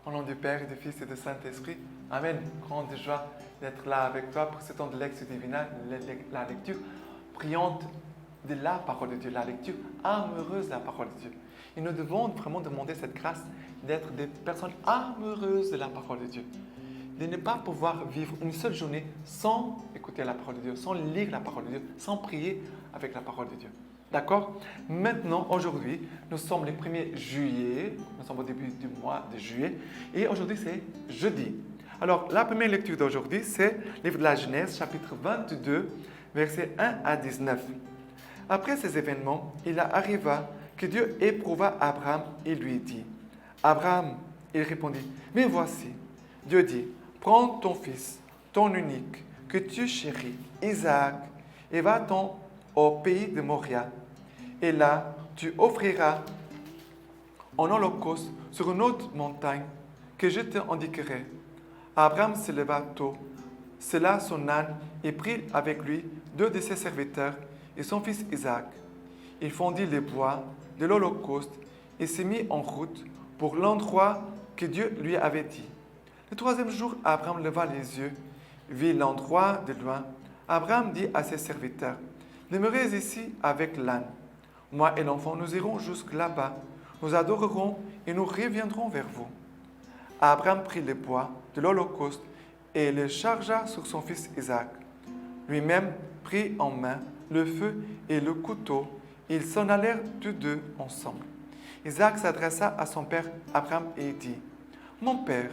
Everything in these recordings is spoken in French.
Au nom du Père et du Fils et du Saint-Esprit, Amen. Grande joie d'être là avec toi pour ce temps de lecture divine, la lecture priante de la parole de Dieu, la lecture amoureuse de la parole de Dieu. Et nous devons vraiment demander cette grâce d'être des personnes amoureuses de la parole de Dieu. De ne pas pouvoir vivre une seule journée sans écouter la parole de Dieu, sans lire la parole de Dieu, sans prier avec la parole de Dieu. D'accord? Maintenant, aujourd'hui, nous sommes le 1er juillet, nous sommes au début du mois de juillet, et aujourd'hui c'est jeudi. Alors, la première lecture d'aujourd'hui, c'est le livre de la Genèse, chapitre 22, versets 1 à 19. Après ces événements, il arriva que Dieu éprouva Abraham et lui dit, « Abraham, il répondit, « Mais voici, Dieu dit, prends ton fils, ton unique, que tu chéris, Isaac, et va-t'en au pays de Moria. Et là, tu offriras en holocauste sur une autre montagne que je te indiquerai. » Abraham se leva tôt, sella son âne et prit avec lui 2 de ses serviteurs et son fils Isaac. Il fondit les bois de l'holocauste et se mit en route pour l'endroit que Dieu lui avait dit. Le 3e jour, Abraham leva les yeux, vit l'endroit de loin. Abraham dit à ses serviteurs, « Demeurez ici avec l'âne. Moi et l'enfant, nous irons jusque là-bas. Nous adorerons et nous reviendrons vers vous. » Abraham prit les bois de l'holocauste et les chargea sur son fils Isaac. Lui-même prit en main le feu et le couteau. Ils s'en allèrent tous deux ensemble. Isaac s'adressa à son père Abraham et dit, « Mon père !»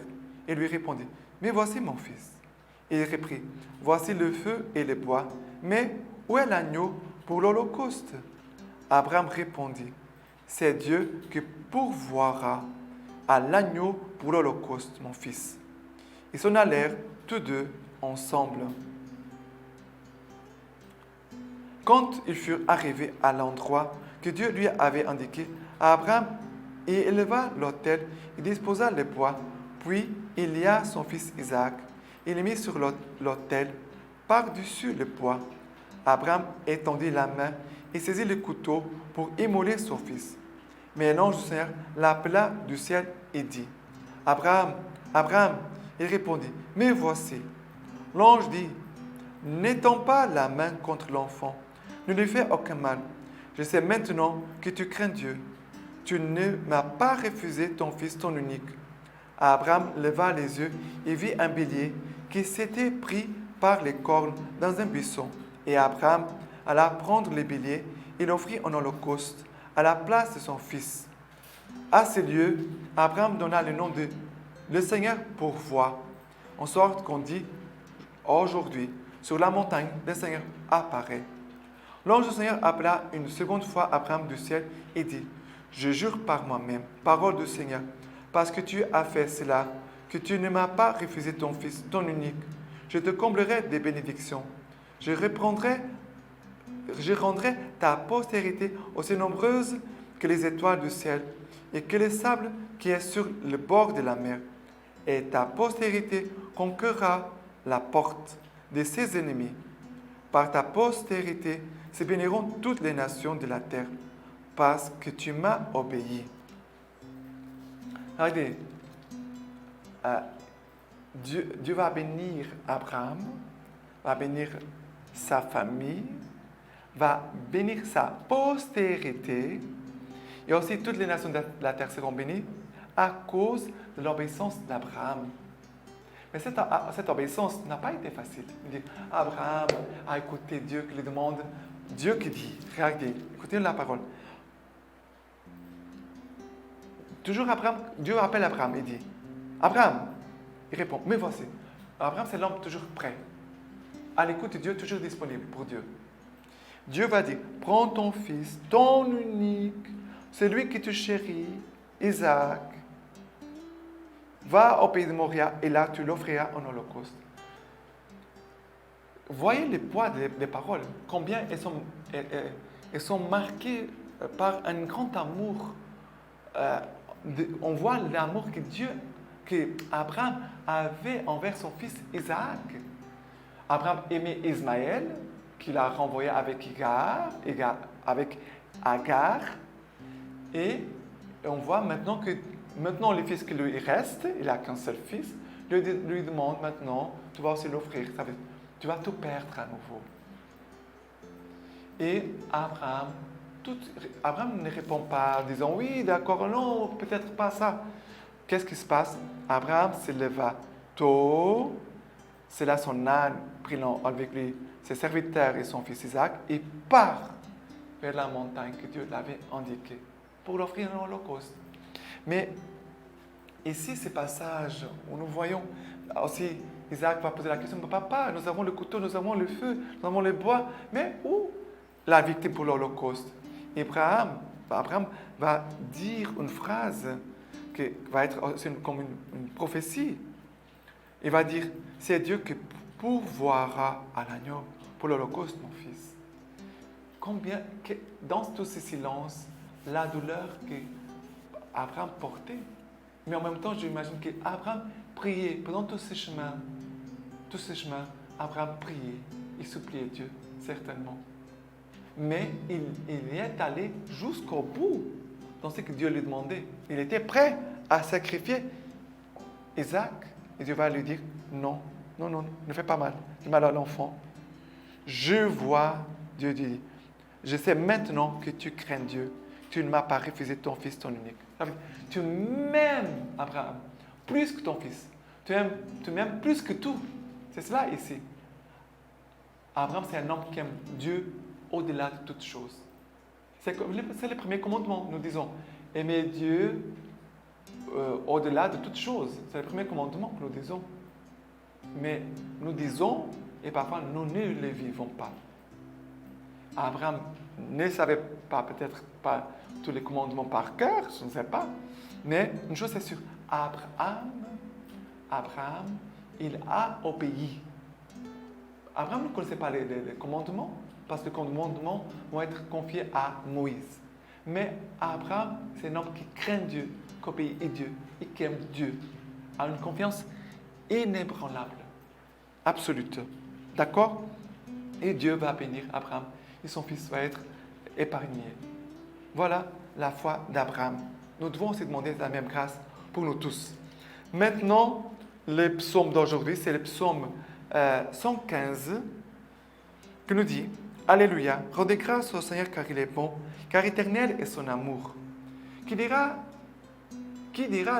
Il lui répondit, « Mais voici mon fils. » Et il reprit, « Voici le feu et les bois, mais où est l'agneau pour l'holocauste ?» Abraham répondit, « C'est Dieu qui pourvoira à l'agneau pour l'holocauste, mon fils. » Ils s'en allèrent tous deux ensemble. Quand ils furent arrivés à l'endroit que Dieu lui avait indiqué, Abraham y éleva l'autel et disposa les bois. Puis il lia son fils Isaac. Il le mit sur l'autel par-dessus le bois. Abraham étendit la main et saisit le couteau pour immoler son fils. Mais l'ange du Seigneur l'appela du ciel et dit, « Abraham, Abraham !» Il répondit, « Mais voici. » L'ange dit, « N'étends pas la main contre l'enfant, ne lui fais aucun mal. Je sais maintenant que tu crains Dieu. Tu ne m'as pas refusé ton fils, ton unique. » Abraham leva les yeux et vit un bélier qui s'était pris par les cornes dans un buisson. Et Abraham alla prendre le bélier et l'offrit en holocauste à la place de son fils. À ce lieu, Abraham donna le nom de « Le Seigneur pourvoit », en sorte qu'on dit aujourd'hui, sur la montagne, le Seigneur apparaît. L'ange du Seigneur appela une seconde fois Abraham du ciel et dit, « Je jure par moi-même, parole du Seigneur, parce que tu as fait cela, que tu ne m'as pas refusé ton fils, ton unique. Je te comblerai des bénédictions. Je rendrai ta postérité aussi nombreuse que les étoiles du ciel et que le sable qui est sur le bord de la mer. Et ta postérité conquérera la porte de ses ennemis. Par ta postérité se béniront toutes les nations de la terre, parce que tu m'as obéi. » Regardez, Dieu va bénir Abraham, va bénir sa famille, va bénir sa postérité, et aussi toutes les nations de la terre seront bénies à cause de l'obéissance d'Abraham. Mais cette obéissance n'a pas été facile. Il dit, Abraham a écouté Dieu qui lui demande, Dieu qui dit, regardez, écoutez la parole. Toujours Abraham, Dieu appelle Abraham et dit, Abraham, il répond, mais voici. Abraham, c'est l'homme toujours prêt, à l'écoute de Dieu, toujours disponible pour Dieu. Dieu va dire, prends ton fils, ton unique, celui que tu chéris, Isaac, va au pays de Moria et là tu l'offriras en holocauste. Voyez le poids des paroles, combien elles sont marquées par un grand amour. On voit l'amour que Abraham avait envers son fils Isaac. Abraham aimait Ismaël, qu'il a renvoyé avec Agar, et Et on voit maintenant que le fils qui lui reste, il n'a qu'un seul fils, lui demande maintenant, tu vas aussi l'offrir, tu vas tout perdre à nouveau. Et Abraham ne répond pas en disant oui, d'accord, non, peut-être pas ça. Qu'est-ce qui se passe? Abraham se leva tôt, c'est là son âne, prenant avec lui ses serviteurs et son fils Isaac, et part vers la montagne que Dieu l'avait indiquée pour l'offrir en holocauste. Mais ici, ce passage où nous voyons aussi, Isaac va poser la question, papa, nous avons le couteau, nous avons le feu, nous avons le bois, mais où la victime pour l'holocauste? Abraham va dire une phrase qui va être comme une prophétie. Il va dire, c'est Dieu qui pourvoira à l'agneau pour l'holocauste, mon fils. Combien, dans tous ces silences, la douleur qu'Abraham portait, mais en même temps, j'imagine qu'Abraham priait pendant tous ces chemins, Abraham priait, il suppliait Dieu, certainement. Mais il y est allé jusqu'au bout dans ce que Dieu lui demandait. Il était prêt à sacrifier Isaac. Et Dieu va lui dire, non, ne fais pas mal. Du mal à l'enfant. Je vois, Dieu dit, je sais maintenant que tu crains Dieu. Tu ne m'as pas refusé ton fils, ton unique. Tu m'aimes, Abraham, plus que ton fils. Tu m'aimes plus que tout. C'est cela ici. Abraham, c'est un homme qui aime Dieu au-delà de toutes choses. C'est le premier commandement, nous disons. Aimer Dieu au-delà de toutes choses. C'est le premier commandement que nous disons. Mais nous disons, et parfois nous ne le vivons pas. Abraham ne savait pas, peut-être pas tous les commandements par cœur, je ne sais pas. Mais une chose est sûre, Abraham, il a obéi. Abraham ne connaissait pas les commandements, parce que les commandements vont être confiés à Moïse. Mais Abraham, c'est un homme qui craint Dieu, qui obéit Dieu et qui aime Dieu, a une confiance inébranlable, absolue. D'accord? Et Dieu va bénir Abraham et son fils va être épargné. Voilà la foi d'Abraham. Nous devons aussi demander la même grâce pour nous tous. Maintenant, le psaume d'aujourd'hui, c'est le psaume 115 qui nous dit « Alléluia, rendez grâce au Seigneur car il est bon, car éternel est son amour. Qui dira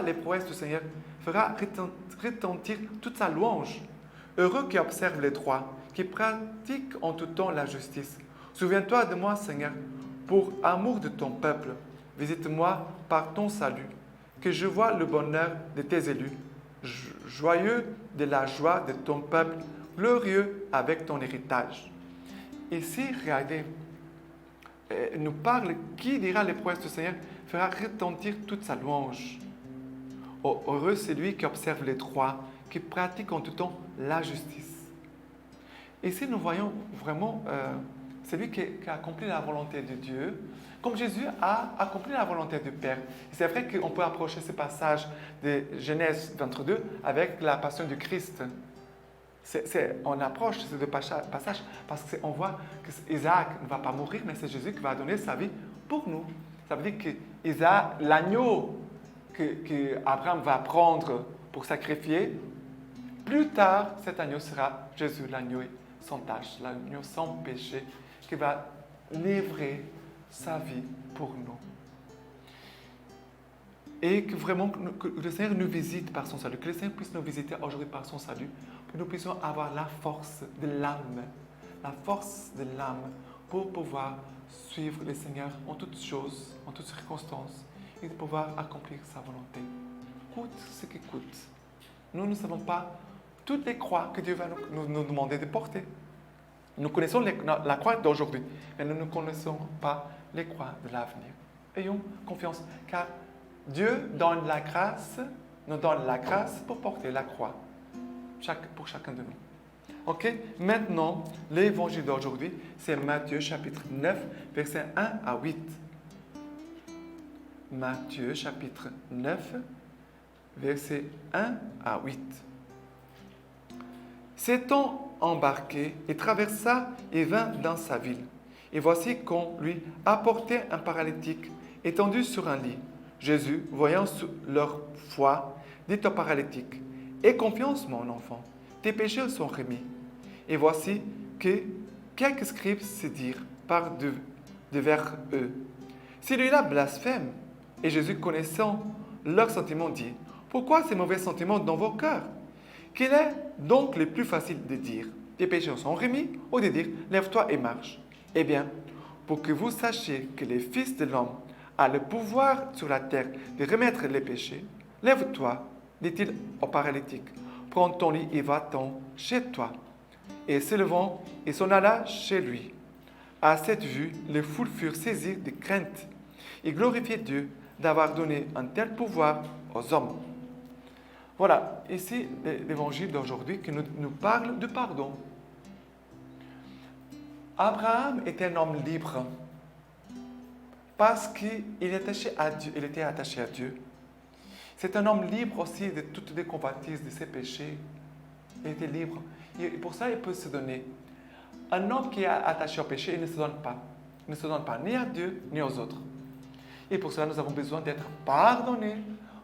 les prouesses du Seigneur, fera retentir toute sa louange. Heureux qui observe les droits, qui pratique en tout temps la justice. Souviens-toi de moi, Seigneur, pour amour de ton peuple. Visite-moi par ton salut, que je vois le bonheur de tes élus, joyeux de la joie de ton peuple, glorieux avec ton héritage. » Ici, regardez, nous parle, qui dira les prouesses du Seigneur, fera retentir toute sa louange. Heureux c'est lui qui observe les droits, qui pratique en tout temps la justice. Ici, nous voyons vraiment celui qui a accompli la volonté de Dieu, comme Jésus a accompli la volonté du Père. C'est vrai qu'on peut approcher ce passage de Genèse 22 avec la passion du Christ. On approche ces deux passages parce qu'on voit qu'Isaac ne va pas mourir, mais c'est Jésus qui va donner sa vie pour nous. Ça veut dire que l'agneau qu'Abraham va prendre pour sacrifier, plus tard, cet agneau sera Jésus, l'agneau sans tache, l'agneau sans péché, qui va livrer sa vie pour nous. Et que vraiment que le Seigneur nous visite par son salut, que le Seigneur puisse nous visiter aujourd'hui par son salut, pour que nous puissions avoir la force de l'âme pour pouvoir suivre le Seigneur en toutes choses, en toutes circonstances, et de pouvoir accomplir sa volonté. Coûte ce qui coûte. Nous ne savons pas toutes les croix que Dieu va nous demander de porter. Nous connaissons la croix d'aujourd'hui, mais nous ne connaissons pas les croix de l'avenir. Ayons confiance, car Dieu donne la grâce, nous donne la grâce pour porter la croix, pour chacun de nous. Ok? Maintenant, l'évangile d'aujourd'hui, c'est Matthieu chapitre 9, versets 1 à 8. Matthieu chapitre 9, versets 1 à 8. S'étant embarqué, il traversa et vint dans sa ville. Et voici qu'on lui apportait un paralytique étendu sur un lit. Jésus, voyant leur foi, dit au paralytique, « Aie confiance, mon enfant, tes péchés sont remis. » Et voici que quelques scribes se dirent par devers eux, « Celui-là blasphème. » Et Jésus, connaissant leurs sentiments, dit, « Pourquoi ces mauvais sentiments dans vos cœurs? Quel est donc le plus facile de dire, tes péchés sont remis, ou de dire, lève-toi et marche? Eh bien, pour que vous sachiez que le Fils de l'homme a le pouvoir sur la terre de remettre les péchés, lève-toi, dit-il au paralytique, prends ton lit et va-t'en chez toi. Et se levant, il s'en alla chez lui. À cette vue, les foules furent saisies de crainte et glorifiaient Dieu d'avoir donné un tel pouvoir aux hommes. Voilà, ici l'évangile d'aujourd'hui qui nous parle de pardon. Abraham était un homme libre parce qu'il était attaché à Dieu. C'est un homme libre aussi de toutes les convoitises de ses péchés. Il était libre. Et pour ça, il peut se donner. Un homme qui est attaché au péché, il ne se donne pas. Il ne se donne pas ni à Dieu, ni aux autres. Et pour cela, nous avons besoin d'être pardonnés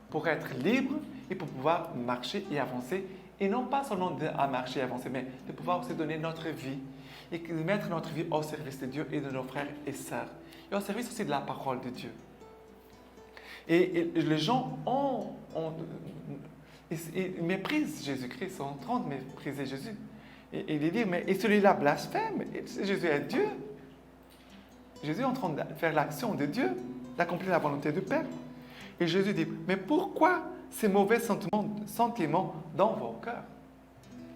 pour être libres et pour pouvoir marcher et avancer. Et non pas seulement à marcher et avancer, mais de pouvoir aussi donner notre vie et de mettre notre vie au service de Dieu et de nos frères et sœurs. Et au service aussi de la parole de Dieu. Et les gens ils méprisent Jésus-Christ, ils sont en train de mépriser Jésus. Et il dit, mais celui-là blasphème, Jésus est Dieu. Jésus est en train de faire l'action de Dieu, d'accomplir la volonté du Père. Et Jésus dit, mais pourquoi ces mauvais sentiments dans vos cœurs?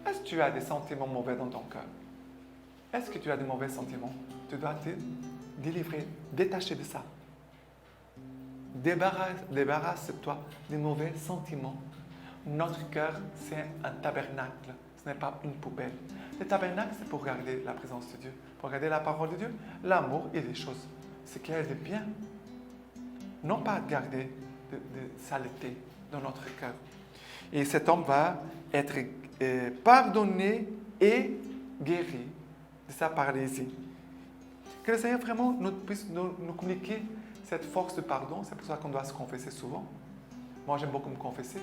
Est-ce que tu as des sentiments mauvais dans ton cœur? Est-ce que tu as des mauvais sentiments? Tu dois te délivrer, détacher de ça. Débarrasse-toi des mauvais sentiments. Notre cœur, c'est un tabernacle. Ce n'est pas une poubelle. Le tabernacle, c'est pour garder la présence de Dieu, pour garder la parole de Dieu, l'amour et les choses. Ce qui est de bien. Non pas garder de saleté dans notre cœur. Et cet homme va être pardonné et guéri de sa paralysie. Que le Seigneur vraiment puisse nous communiquer cette force de pardon. C'est pour ça qu'on doit se confesser souvent. Moi, j'aime beaucoup me confesser.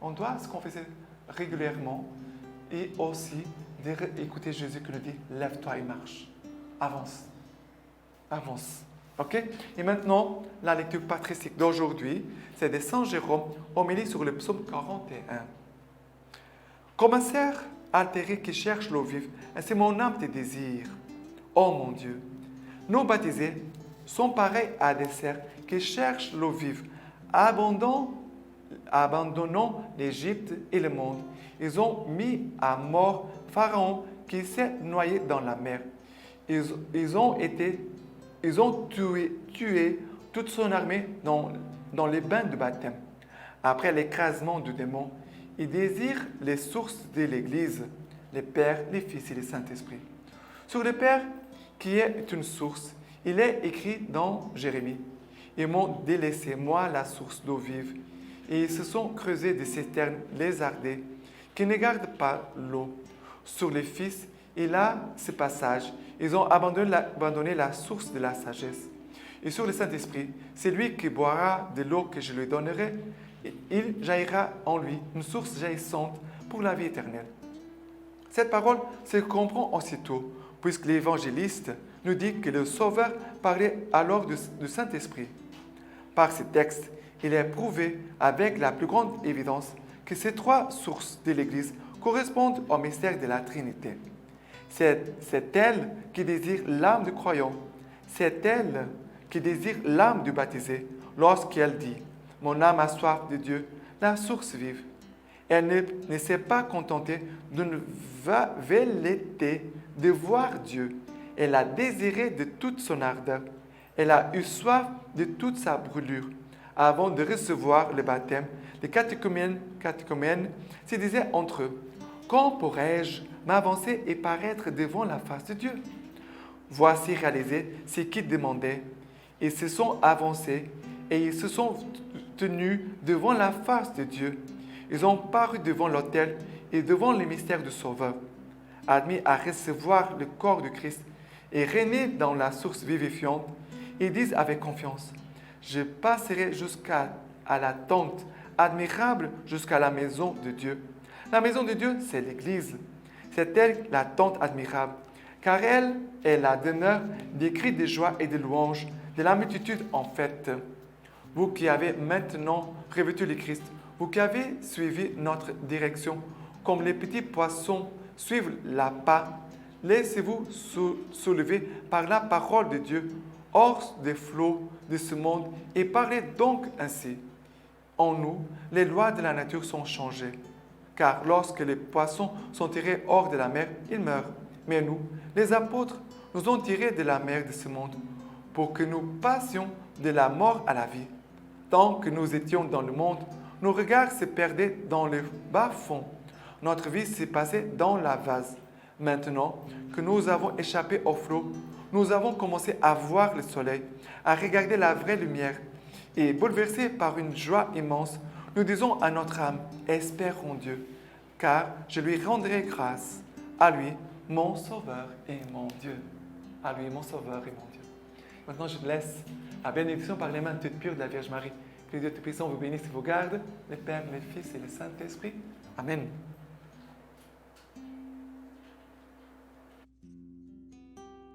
On doit se confesser régulièrement et aussi écouter Jésus qui nous dit « Lève-toi et marche. Avance. Avance. » OK? Et maintenant, la lecture patristique d'aujourd'hui, c'est de Saint Jérôme, homélie sur le psaume 41. Comme un cerf altéré qui cherche l'eau vive, ainsi mon âme te désire. Ô mon Dieu, nos baptisés sont pareils à des cerfs qui cherchent l'eau vive, abandonnant l'Égypte et le monde. Ils ont mis à mort Pharaon qui s'est noyé dans la mer. Ils ont tué toute son armée dans les bains de baptême. Après l'écrasement du démon, ils désirent les sources de l'Église, les Pères, les Fils et les Saint-Esprit. Sur le Père, qui est une source, il est écrit dans Jérémie, « Ils m'ont délaissé, moi, la source d'eau vive, et ils se sont creusés des citernes lézardées, qui ne gardent pas l'eau. Sur les Fils, il a ce passage, ils ont abandonné la source de la sagesse. Et sur le Saint-Esprit, c'est lui qui boira de l'eau que je lui donnerai, et il jaillira en lui une source jaillissante pour la vie éternelle. » Cette parole se comprend aussitôt, puisque l'évangéliste nous dit que le Sauveur parlait alors du Saint-Esprit. Par ce texte, il est prouvé avec la plus grande évidence que ces trois sources de l'Église correspondent au mystère de la Trinité. C'est elle qui désire l'âme du croyant. C'est elle qui désire l'âme du baptisé lorsqu'elle dit « Mon âme a soif de Dieu, la source vive ». Elle ne s'est pas contentée d'une velléité de voir Dieu. Elle a désiré de toute son ardeur. Elle a eu soif de toute sa brûlure. Avant de recevoir le baptême, les catéchumènes se disaient entre eux « Quand pourrais-je m'avancer et paraître devant la face de Dieu ?» Voici réalisé ce qu'ils demandaient. Ils se sont avancés et ils se sont tenus devant la face de Dieu. Ils ont paru devant l'autel et devant le mystère du Sauveur, admis à recevoir le corps du Christ et régner dans la source vivifiante. Ils disent avec confiance, Je passerai jusqu'à la tente admirable, jusqu'à la maison de Dieu. La maison de Dieu, c'est l'Église. C'est elle la tente admirable, car elle est la demeure des cris de joie et de louanges, de la multitude en fête. Vous qui avez maintenant revêtu le Christ, vous qui avez suivi notre direction, comme les petits poissons suivent l'appât, laissez-vous soulever par la parole de Dieu hors des flots de ce monde et parlez donc ainsi. En nous, les lois de la nature sont changées, car lorsque les poissons sont tirés hors de la mer, ils meurent. Mais nous, les apôtres, nous ont tirés de la mer de ce monde pour que nous passions de la mort à la vie. Tant que nous étions dans le monde, nos regards se perdaient dans le bas-fond. Notre vie s'est passée dans la vase. Maintenant que nous avons échappé au flot, nous avons commencé à voir le soleil, à regarder la vraie lumière. Et bouleversés par une joie immense, nous disons à notre âme, espère en Dieu, car je lui rendrai grâce. À lui, mon Sauveur et mon Dieu. À lui, mon Sauveur et mon Dieu. Maintenant, je laisse la bénédiction par les mains toutes pures de la Vierge Marie. Que Dieu Tout-Puissant vous bénisse et vous garde, le Père, le Fils et le Saint-Esprit. Amen.